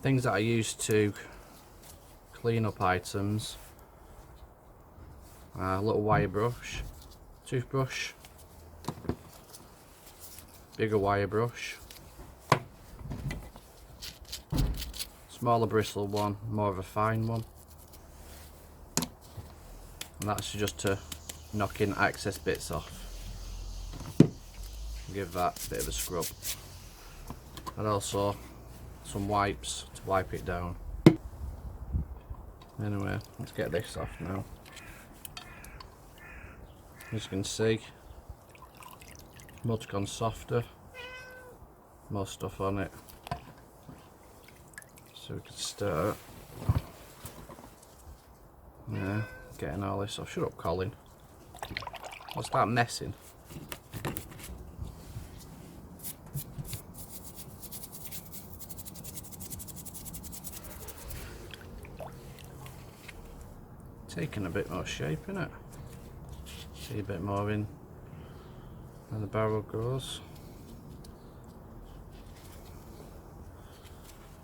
Things that I use to clean up items: a little wire brush, toothbrush, bigger wire brush, smaller bristle one, more of a fine one, and that's just to knock in excess bits off. Give that a bit of a scrub, and also some wipes to wipe it down. Anyway, let's get this off now. As you can see, mud's gone softer, more stuff on it, so we can start getting all this off. Shut up, Colin. I'll start messing. Taking a bit more shape in it. See a bit more in where the barrel goes.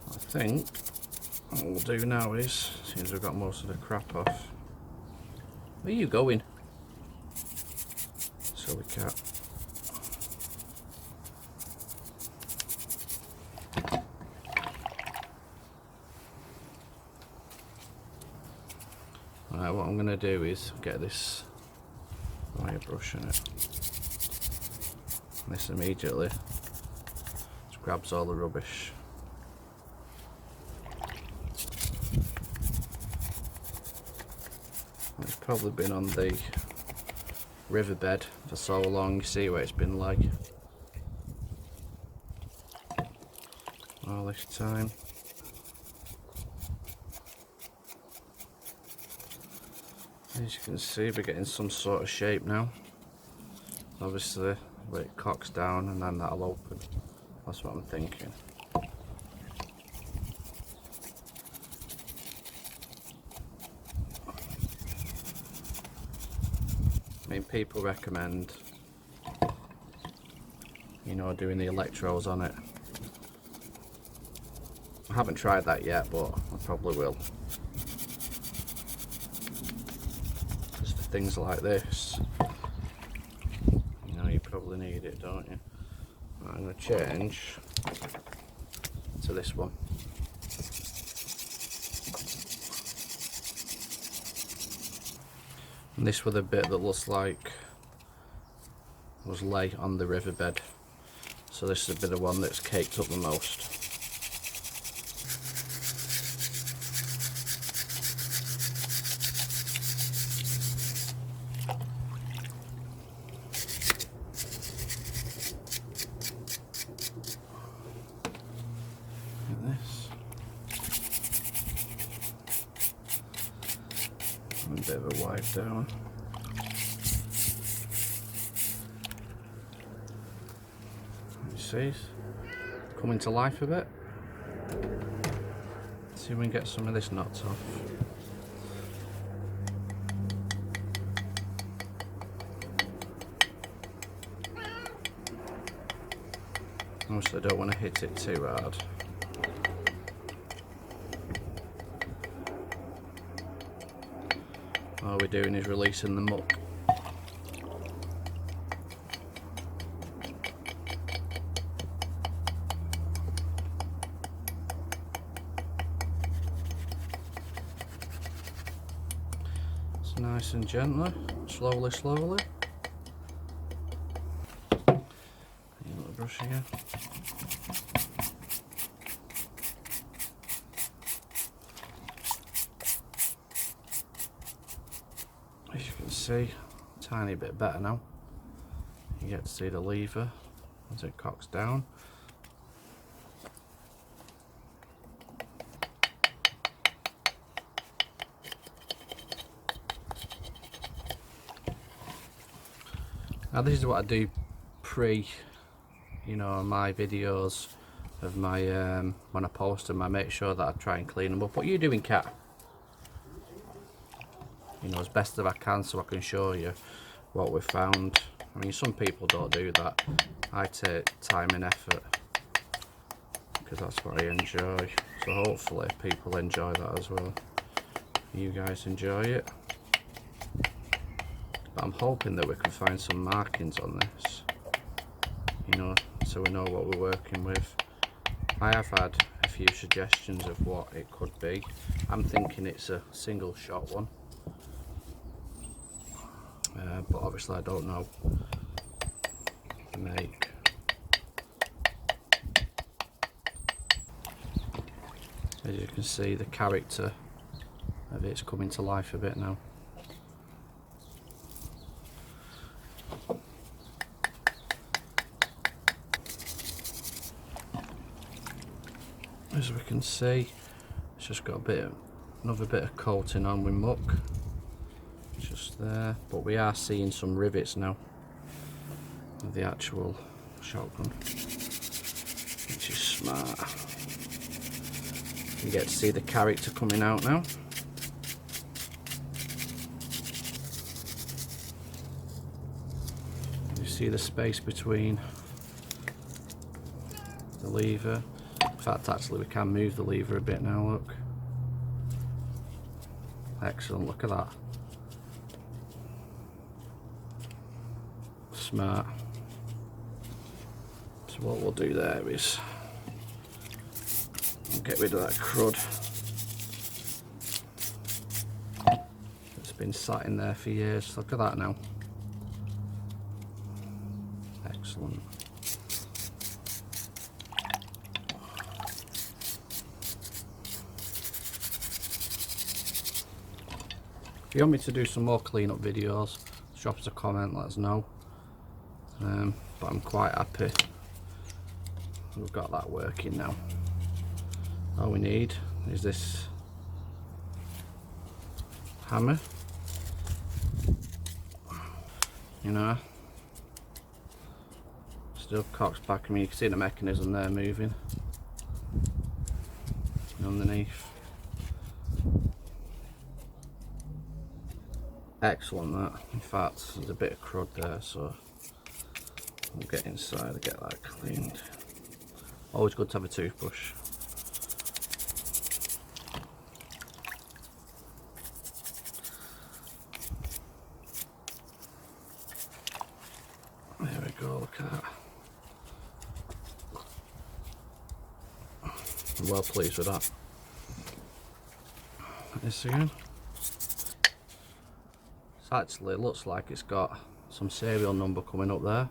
I think what we'll do now is, since we've got most of the crap off. Where are you going? Silly cat. Right, what I'm going to do is get this wire brush in it. This immediately just grabs all the rubbish. It's probably been on the riverbed for so long, you see what it's been like all this time. As you can see, we're getting some sort of shape now. Obviously, let it cocks down and then that'll open. That's what I'm thinking. I mean, people recommend, you know, doing the electrodes on it. I haven't tried that yet, but I probably will. Just for things like this, you know, you probably need it, don't you? Right, I'm going to change to this one. And this was a bit that looks like was lay on the riverbed, so this is a bit of one that's caked up the most. Look at this. A bit of a wipe down. You see, it's coming to life a bit. Let's see if we can get some of this knocked off. Obviously, I don't want to hit it too hard. All we're doing is releasing the muck. It's nice and gently, slowly, slowly. A little brush here. As you can see, a tiny bit better now. You get to see the lever as it cocks down. Now this is what I do pre, you know, my videos of my when I post them. I make sure that I try and clean them up. What are you doing, cat? You know, as best as I can, so I can show you what we've found. I mean, some people don't do that. I take time and effort because that's what I enjoy. So hopefully people enjoy that as well. You guys enjoy it. But I'm hoping that we can find some markings on this, you know, so we know what we're working with. I have had a few suggestions of what it could be. I'm thinking it's a single shot one, but obviously I don't know the make. As you can see, the character of it's coming to life a bit now. As we can see, it's just got another bit of coating on with muck, just there. But we are seeing some rivets now of the actual shotgun, which is smart. You get to see the character coming out now. You see the space between the lever. In fact, actually we can move the lever a bit now, look. Excellent, look at that. Smart. So what we'll do there is we'll get rid of that crud that's been sat in there for years. Look at that now. Excellent. If you want me to do some more cleanup videos, drop us a comment, let us know. But I'm quite happy we've got that working now. All we need is this hammer, you know, still cocks back. I mean, you can see the mechanism there moving underneath. Excellent that. In fact, there's a bit of crud there, so we'll get inside and get that cleaned. Always good to have a toothbrush. There we go, look at that. I'm well pleased with that. This again. Actually, it looks like it's got some serial number coming up there.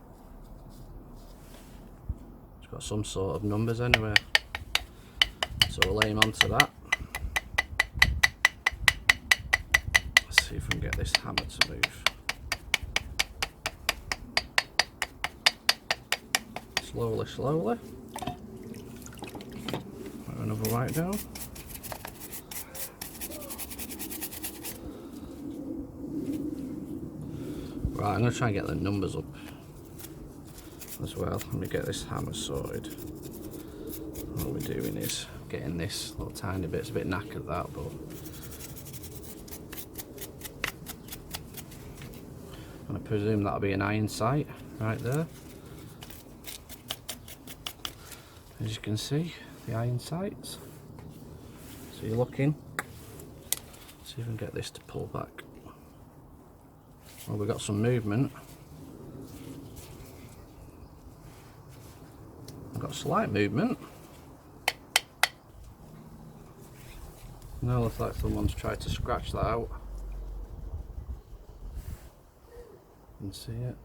It's got some sort of numbers anyway. So we'll aim onto that. Let's see if we can get this hammer to move. Slowly, slowly. Put another right down. Right, I'm going to try and get the numbers up as well. Let me get this hammer sorted. What we're doing is getting this little tiny bit. It's a bit knackered that, but I'm going to presume that'll be an iron sight right there. As you can see, the iron sights. So you're looking. See if we can get this to pull back. Well, we've got some movement. I've got slight movement. Now looks like someone's tried to scratch that out. You can see it.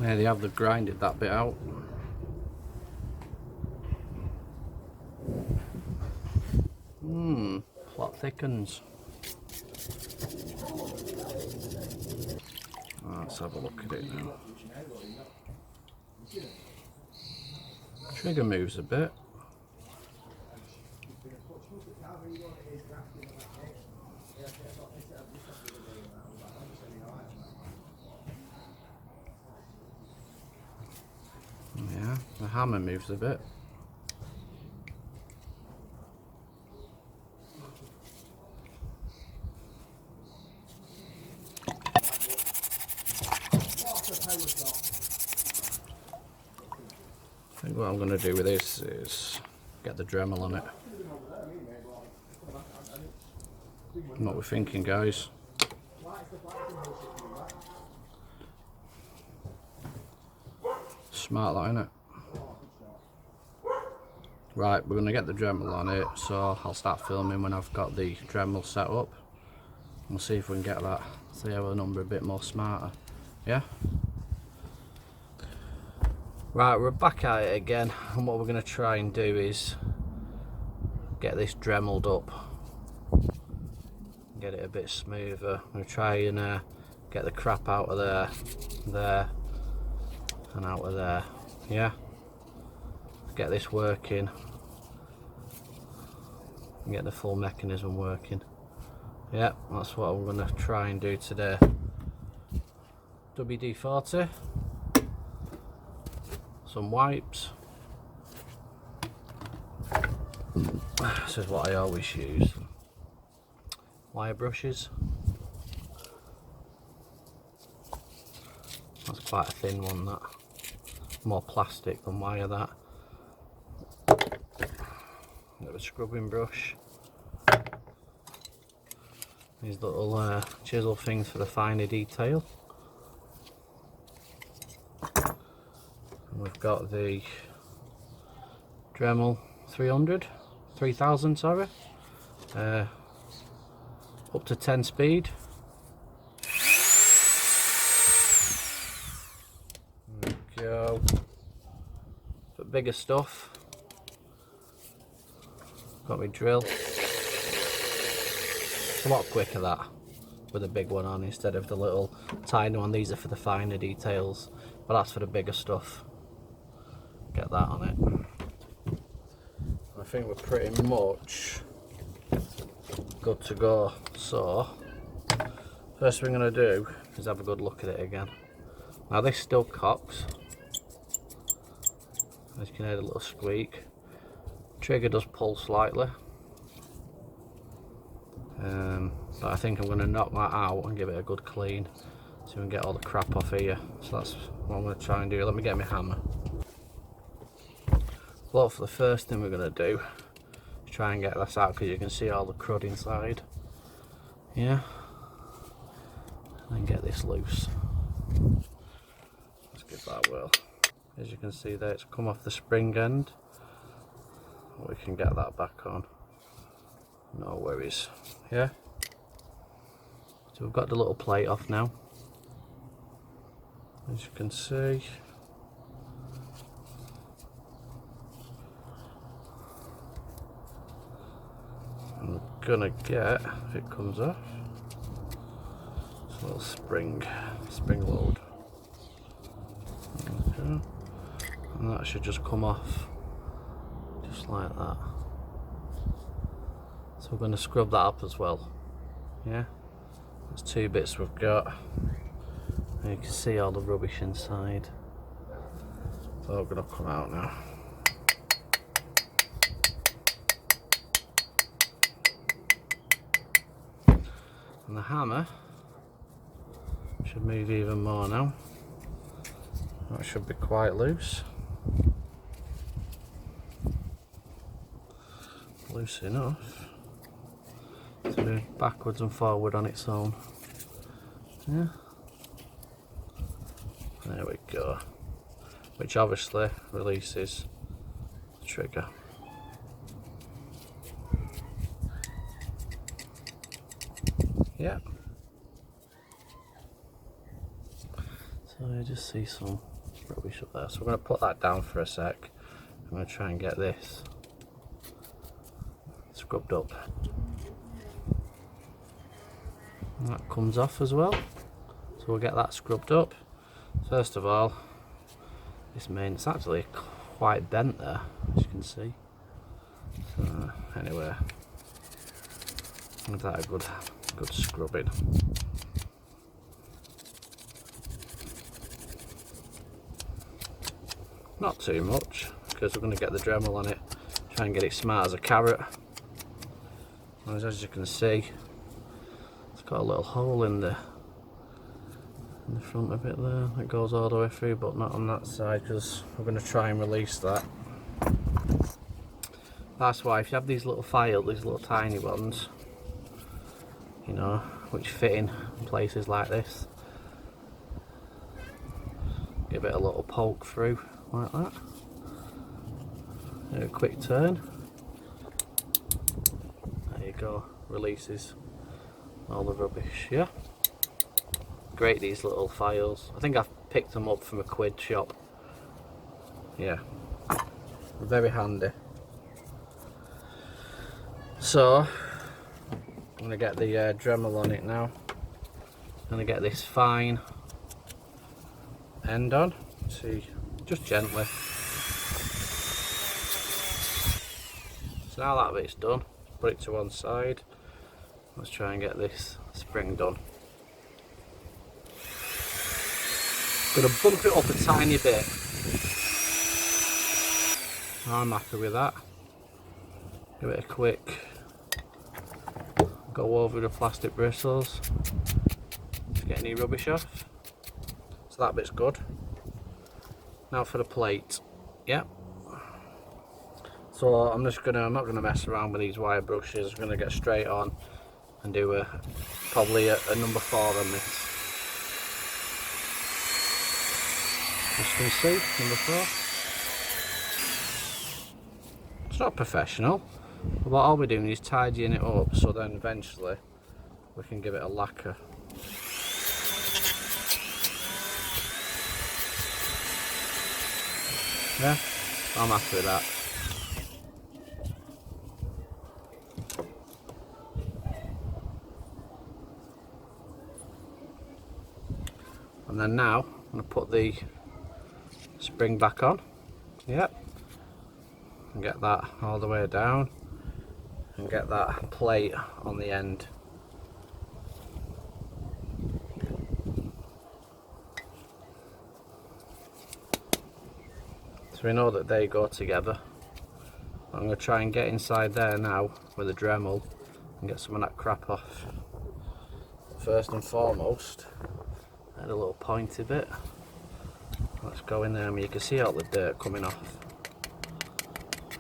Yeah, they have grinded that bit out. Plot thickens. Let's have a look at it now. Trigger moves a bit. Yeah, the hammer moves a bit. I think what I'm going to do with this is get the Dremel on it. What we're thinking, guys. Smart, that, innit? Right, we're going to get the Dremel on it, so I'll start filming when I've got the Dremel set up. We'll see if we can get that serial number a bit more smarter. Yeah? Right, we're back at it again, and what we're going to try and do is get this Dremeled up. Get it a bit smoother. I'm going to try and get the crap out of there, and out of there. Yeah? Get this working. And get the full mechanism working. Yeah, that's what I'm going to try and do today. WD-40. Some wipes. This is what I always use. Wire brushes. That's quite a thin one, that. More plastic than wire, that. A scrubbing brush. These little chisel things for the finer detail. And we've got the Dremel 3000, sorry. Up to 10 speed. There we go. For bigger stuff, got my drill. It's a lot quicker, that, with a big one on instead of the little tiny one. These are for the finer details, but that's for the bigger stuff. Get that on it. I think we're pretty much good to go. So first thing I'm going to do is have a good look at it again. Now this still cocks, as you can hear the little squeak. Trigger does pull slightly, but I think I'm going to knock that out and give it a good clean so we can get all the crap off here. So that's what I'm going to try and do. Let me get my hammer. Well, for the first thing we're going to do is try and get this out, because you can see all the crud inside. Yeah, and get this loose. Let's give that a whirl. As you can see there, it's come off the spring end. We can get that back on, no worries. Yeah, so we've got the little plate off now, as you can see. I'm gonna get, if it comes off, it's a little spring load. Okay. And that should just come off just like that. So we're going to scrub that up as well. Yeah, there's two bits we've got, and you can see all the rubbish inside. It's all going to come out now. And the hammer should move even more now. That should be quite loose. Loose enough to move backwards and forward on its own. Yeah, there we go. Which obviously releases the trigger. Yeah. So I just see some rubbish up there. So we're going to put that down for a sec. I'm going to try and get this scrubbed up. And that comes off as well. So we'll get that scrubbed up. First of all, this main, it's actually quite bent there, as you can see. So anyway, give that a good scrubbing. not too much, because we're going to get the Dremel on it, try and get it smart as a carrot. As you can see, it's got a little hole in the front of it there that goes all the way through, but not on that side, because we're going to try and release that. That's why if you have these little files, these little tiny ones, you know, which fit in places like this, give it a little poke through like that. A quick turn. There you go, releases all the rubbish. Yeah, great, these little files. I think I've picked them up from a quid shop. Yeah, very handy. So I'm going to get the Dremel on it now. I'm going to get this fine end on. See, just gently. So now that bit's done, put it to one side. Let's try and get this spring done. Gonna bump it up a tiny bit. I'm happy with that. Give it a quick go over the plastic bristles to get any rubbish off. So that bit's good. Now for the plate. Yep. So I'm not gonna mess around with these wire brushes. I'm gonna get straight on and do probably a number 4 on this. As you can see, number 4. It's not professional, but what I'll be doing is tidying it up, so then eventually we can give it a lacquer. Yeah, I'm happy with that. And then now I'm going to put the spring back on. Yep. And get that all the way down and get that plate on the end. So we know that they go together. I'm going to try and get inside there now with a Dremel and get some of that crap off. First and foremost, add a little pointy bit. Let's go in there. I mean, you can see all the dirt coming off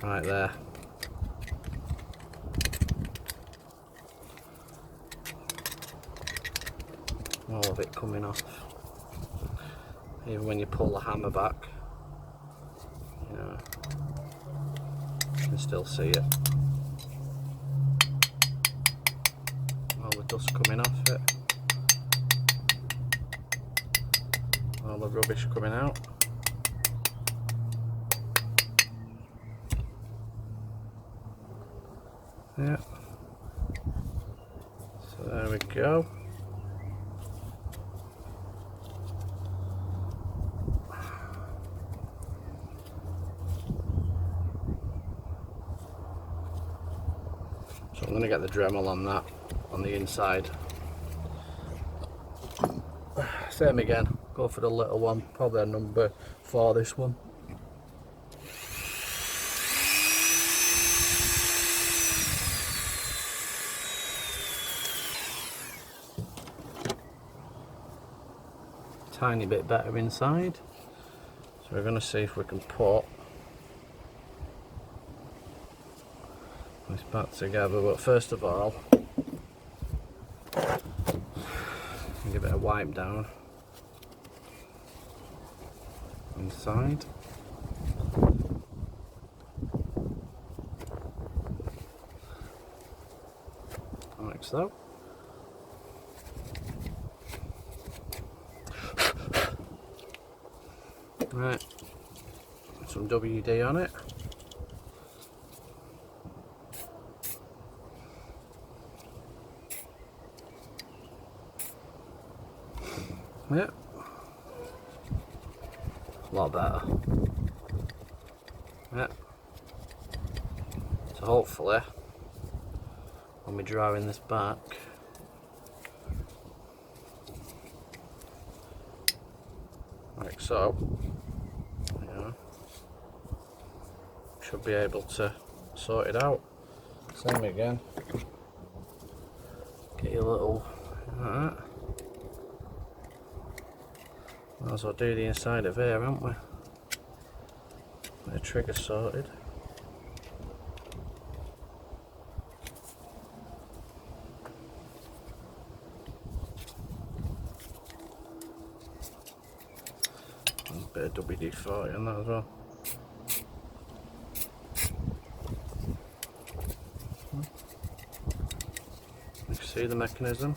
right there. All of it coming off. Even when you pull the hammer back, you know, you can still see it. All the dust coming off it. All the rubbish coming out. Yeah. So there we go. So I'm going to get the Dremel on that, on the inside. Same again, go for the little one, probably a number 4 this one. Tiny bit better inside. So we're going to see if we can put this back together, but first of all, give it a wipe down inside. Like so. Right, some WD on it. Yeah, a lot better. Yeah. So hopefully, when we're drawing this back, like so, yeah, should be able to sort it out. Same again. Get your little like that. Might as well do the inside of here, haven't we? The trigger sorted. And a bit of WD-40 on that as well. You can see the mechanism.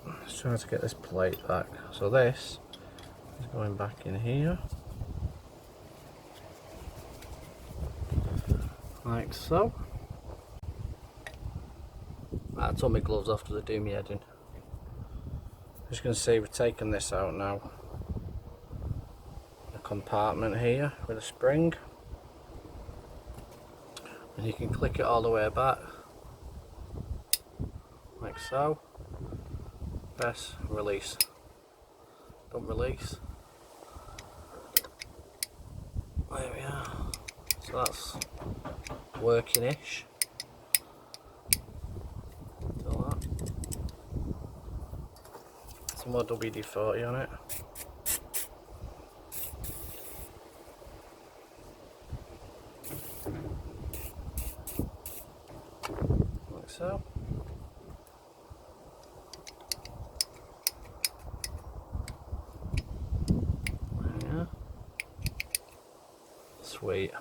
Let's try to get this plate back. So this is going back in here, like so. I took my gloves off because I do my head in. As you can see, we've taken this out now. The compartment here with a spring, and you can click it all the way back, like so. Press, release. Don't release. There we are. So that's working-ish. Some more WD-40 on it. Like so. Yeah. Sweet.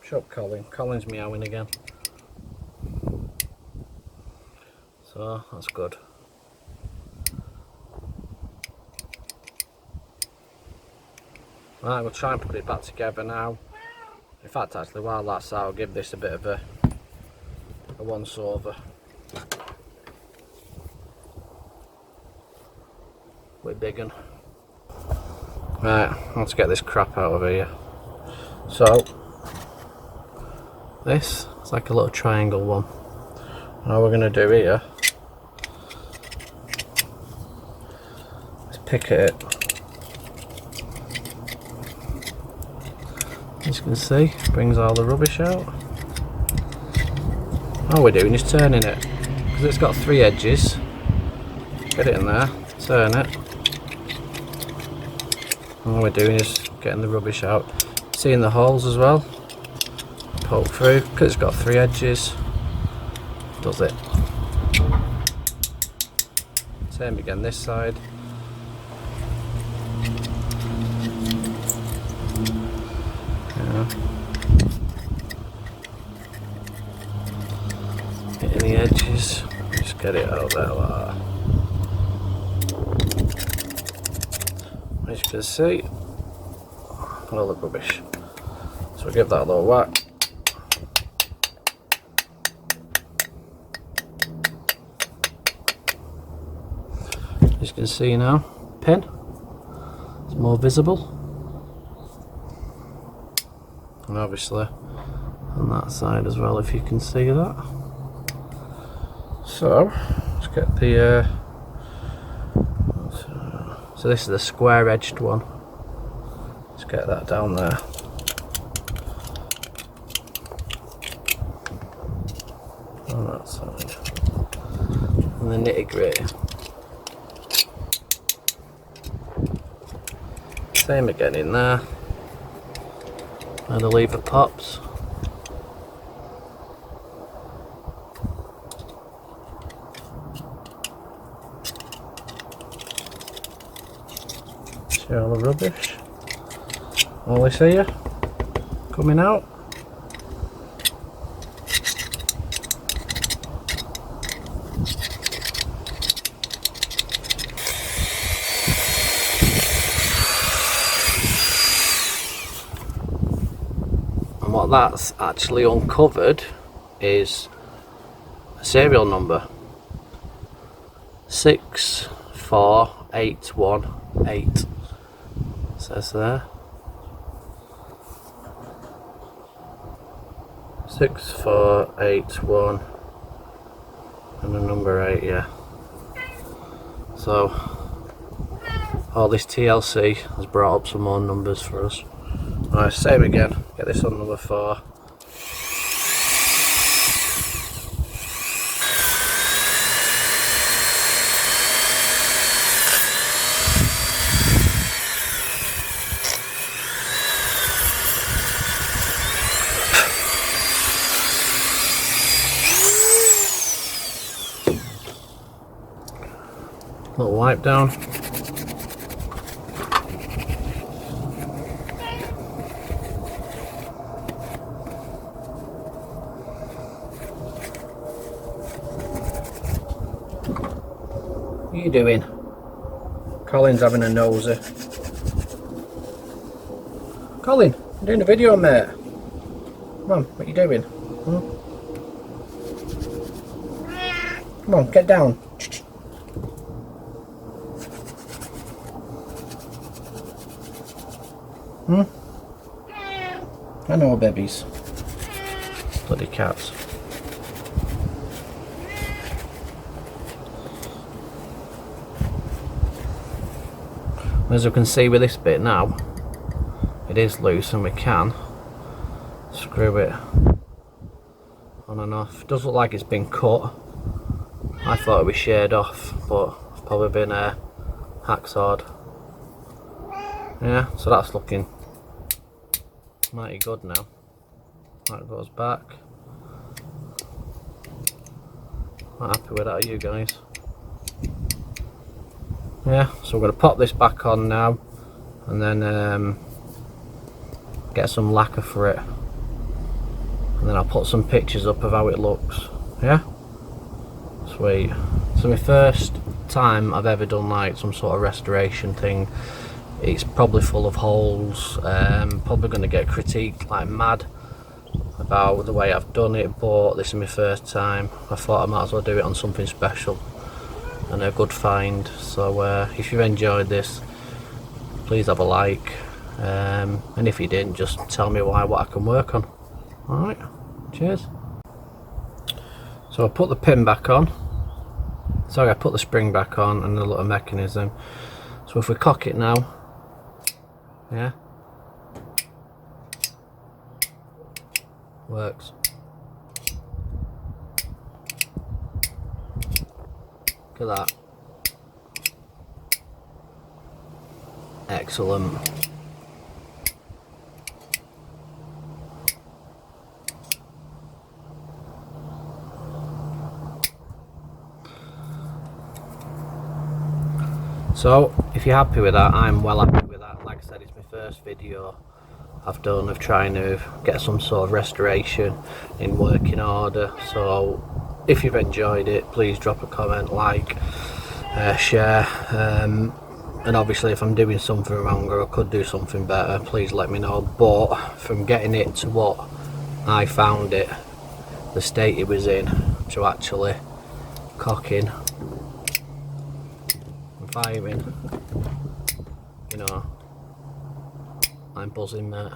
Shut up, Colin. Colin's meowing again. So that's good. Right, we'll try and put it back together now. In fact, actually, while that's out, I'll give this a bit of a once over. We're big un. Right, let's get this crap out of here. So, this is like a little triangle one. All we're going to do here is pick at it. As you can see, brings all the rubbish out. All we're doing is turning it, because it's got 3 edges. Get it in there, turn it. All we're doing is getting the rubbish out. Seeing the holes as well. Poke through, because it's got 3 edges. Does it. Same again this side. Hitting the edges, just get it out there like that. As you can see, all the rubbish. So we'll give that a little whack. As you can see now, pin, it's more visible. And obviously on that side as well, if you can see that. So let's get the so this is the square edged one. Let's get that down there. On that side. And the nitty gritty. Same again in there. And the lever pops. See all the rubbish. All this here coming out. And what that's actually uncovered is a serial number 64818. Says there 6481 and the number 8, yeah. So all this TLC has brought up some more numbers for us. Alright, same again, get this on number 4. Little wipe down. What are you doing? Colin's having a nosy. Colin, I'm doing a video, mate. Come on, what are you doing? Come on, get down. I know, babies. Bloody cats. As you can see with this bit now, it is loose and we can screw it on and off. It does look like it's been cut. I thought it was sheared off, but it's probably been hacksawed. Yeah, so that's looking mighty good now. That goes back. Not happy with that, are you guys? Yeah, so we're going to pop this back on now and then get some lacquer for it, and then I'll put some pictures up of how it looks. Yeah, sweet. So my first time I've ever done like some sort of restoration thing. It's probably full of holes, probably going to get critiqued like mad about the way I've done it, but this is my first time. I thought I might as well do it on something special and a good find. So if you've enjoyed this, please have a like, and if you didn't, just tell me what I can work on. Alright, cheers. So I put the pin back on, sorry, I put the spring back on and the little mechanism. So if we cock it now, yeah, works. Look at that. Excellent. So if you're happy with that, I'm well happy with that. Like I said, it's my first video I've done of trying to get some sort of restoration in working order. So if you've enjoyed it, please drop a comment, like, share, and obviously if I'm doing something wrong or I could do something better, please let me know. But from getting it to what I found it, the state it was in, to actually cocking and firing, you know, I'm buzzing, mate.